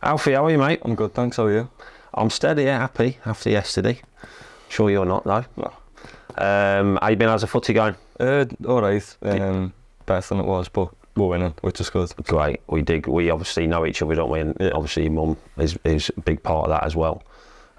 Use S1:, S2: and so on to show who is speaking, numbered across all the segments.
S1: Alfie, how are you, mate?
S2: I'm good, thanks. How are you?
S1: I'm steady, happy after yesterday. Sure you're not, though.
S2: No.
S1: How you been? How's the footy going?
S2: All right. Better than it was, but we're winning, which is good.
S1: Great. We obviously know each other, don't we? And
S2: Yeah.
S1: obviously your mum is a big part of that as well.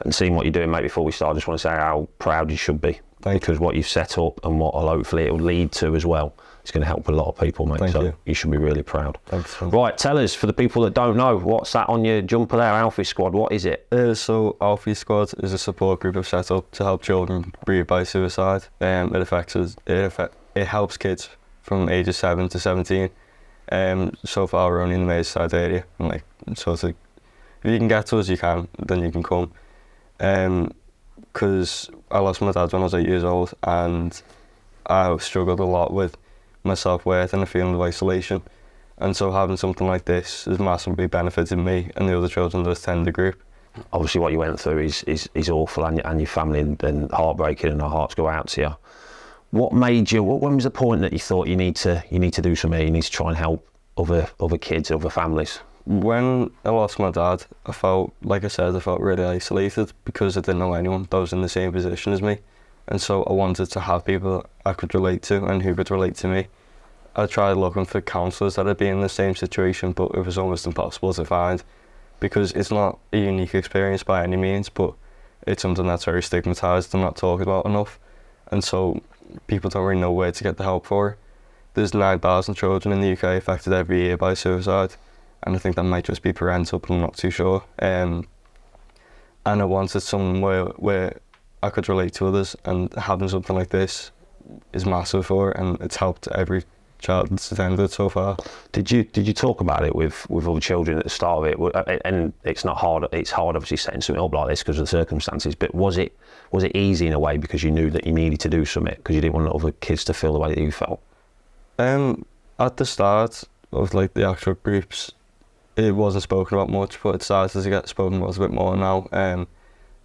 S1: And seeing what you're doing, mate, before we start, I just want to say how proud you should be.
S2: Thank
S1: because what you've set up and what hopefully it will lead to as well, it's going to help a lot of people, mate.
S2: Thank
S1: so
S2: you.
S1: should be really proud.
S2: Thanks.
S1: Right, tell us, for the people that don't know, what's that on your jumper there, Alfie Squad? What is it?
S2: So Alfie Squad is a support group I've set up to help children bereaved by suicide. It helps kids from ages 7 to 17. So far we're only in the Merseyside area, and if you can get to us, then you can come. Because I lost my dad when I was 8 years old, and I struggled a lot with my self-worth and a feeling of isolation. And so having something like this has massively benefited me and the other children that attend the group.
S1: Obviously what you went through is awful, and your family, and heartbreaking, and our hearts go out to you. What made you, when was the point that you thought you need to do something, you need to try and help other kids, other families?
S2: When I lost my dad, I felt really isolated because I didn't know anyone that was in the same position as me. And so I wanted to have people I could relate to and who could relate to me. I tried looking for counsellors that had been in the same situation, but it was almost impossible to find because it's not a unique experience by any means, but it's something that's very stigmatised and not talked about enough. And so people don't really know where to get the help for. There's 9,000 children in the UK affected every year by suicide, and I think that might just be parental, but I'm not too sure. And I wanted somewhere where I could relate to others, and having something like this is massive for it, and it's helped every child that's attended so far.
S1: Did you talk about it with other children at the start of it? And it's not hard. It's hard, obviously, setting something up like this because of the circumstances. But was it easy in a way because you knew that you needed to do something because you didn't want other kids to feel the way that you felt?
S2: At the start of the actual groups, it wasn't spoken about much, but it started to get spoken about a bit more now.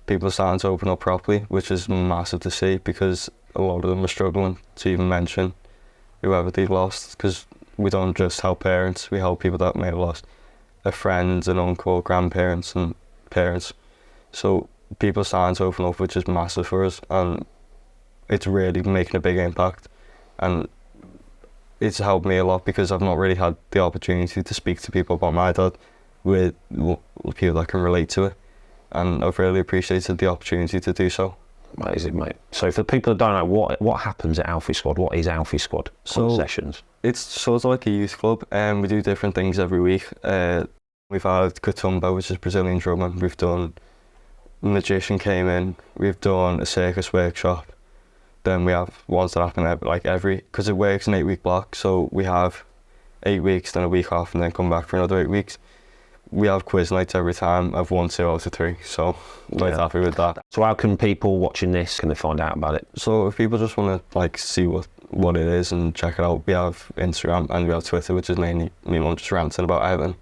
S2: People are starting to open up properly, which is massive to see because a lot of them are struggling to even mention whoever they've lost, because we don't just help parents, we help people that may have lost a friend, an uncle, grandparents and parents. So people are starting to open up, which is massive for us, and it's really making a big impact. And it's helped me a lot because I've not really had the opportunity to speak to people about my dad with people that can relate to it, and I've really appreciated the opportunity to do so.
S1: Amazing, mate. So for people that don't know, what happens at Alfie Squad? What is Alfie Squad sessions? It's
S2: sort of like a youth club, and we do different things every week. We've had Katumba, which is Brazilian drumming. We've done magician came in. We've done a circus workshop. Then we have ones that happen because it works in 8-week block. So we have 8 weeks, then a week off, and then come back for another 8 weeks. We have quiz nights every time. I've won 2 out of 3, so I'm quite happy with that.
S1: So how can people watching this, can they find out about it?
S2: So if people just want to see what it is and check it out, we have Instagram and we have Twitter, which is mainly me mum just ranting about everything.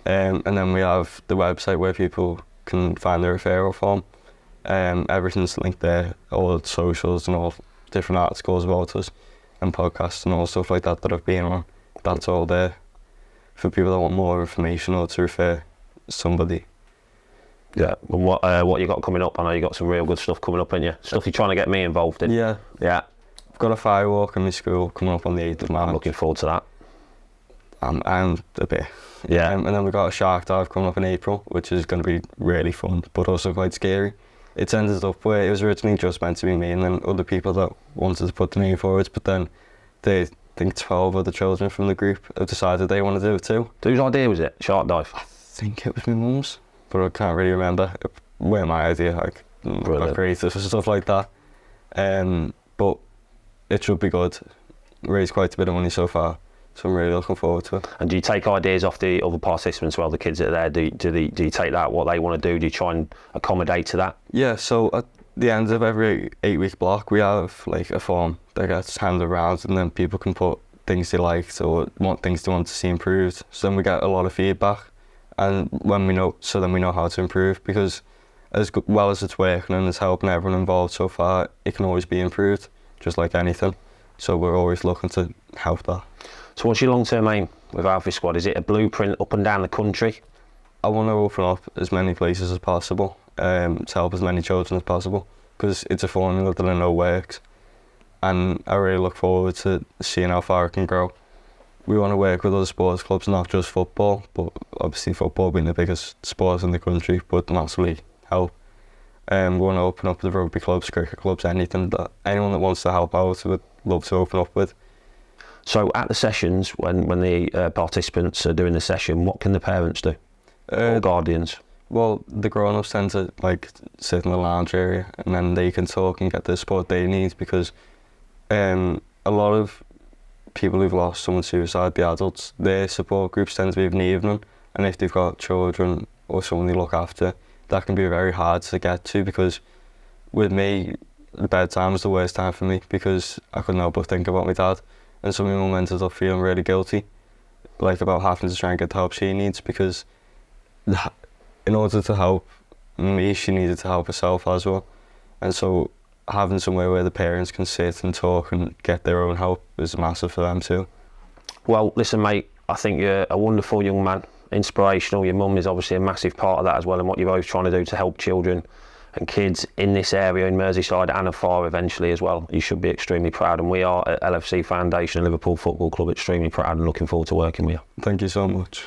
S2: And then we have the website where people can find the referral form. Everything's linked there, all the socials and all different articles about us and podcasts and all stuff like that I've been on. That's all there for people that want more information or to refer somebody.
S1: Yeah. And what you got coming up? I know you got some real good stuff coming up, ain't you? Stuff you're trying to get me involved in.
S2: Yeah. I've got a firewalk in my school coming up on the 8th of March.
S1: I'm looking forward to that.
S2: And a bit.
S1: Yeah.
S2: And then we've got a shark dive coming up in April, which is going to be really fun, but also quite scary. It's ended up where it was originally just meant to be me and then other people that wanted to put the name forwards, but then I think 12 other children from the group have decided they want to do it too.
S1: Whose idea was it? Shark dive?
S2: I think it was my mum's, but I can't really remember. It wasn't my idea, got creative and stuff like that. But it should be good. Raised quite a bit of money so far, so I'm really looking forward to it.
S1: And do you take ideas off the other participants, well, the kids that are there? Do you take that, what they want to do? Do you try and accommodate to that?
S2: Yeah, so at the end of every 8-week block, we have a form that gets handed around, and then people can put things they liked or things they want to see improved. So then we get a lot of feedback, and then we know how to improve, because as well as it's working and it's helping everyone involved so far, it can always be improved, just like anything. So we're always looking to help that.
S1: So what's your long-term aim with Alfie Squad? Is it a blueprint up and down the country?
S2: I want to open up as many places as possible to help as many children as possible, because it's a formula that I know works, and I really look forward to seeing how far it can grow. We want to work with other sports clubs, not just football, but obviously football being the biggest sport in the country, but massively help. We want to open up the rugby clubs, cricket clubs, anything that anyone that wants to help out would love to open up with.
S1: So at the sessions, when the participants are doing the session, what can the parents do? Or guardians?
S2: Well, the grown-ups tend to like sit in the lounge area, and then they can talk and get the support they need, because a lot of people who've lost someone to suicide, the adults, their support groups tend to be in the evening, and if they've got children or someone they look after, that can be very hard to get to, because with me, the bedtime was the worst time for me, because I couldn't help but think about my dad, and some of my mum ended up feeling really guilty, like about having to try and get the help she needs, because in order to help me, she needed to help herself as well. And so having somewhere where the parents can sit and talk and get their own help is massive for them too.
S1: Well, listen, mate, I think you're a wonderful young man, inspirational. Your mum is obviously a massive part of that as well, and what you're both trying to do to help children and kids in this area in Merseyside and afar eventually as well. You should be extremely proud, and we are at LFC Foundation and Liverpool Football Club extremely proud and looking forward to working with you.
S2: Thank you so much.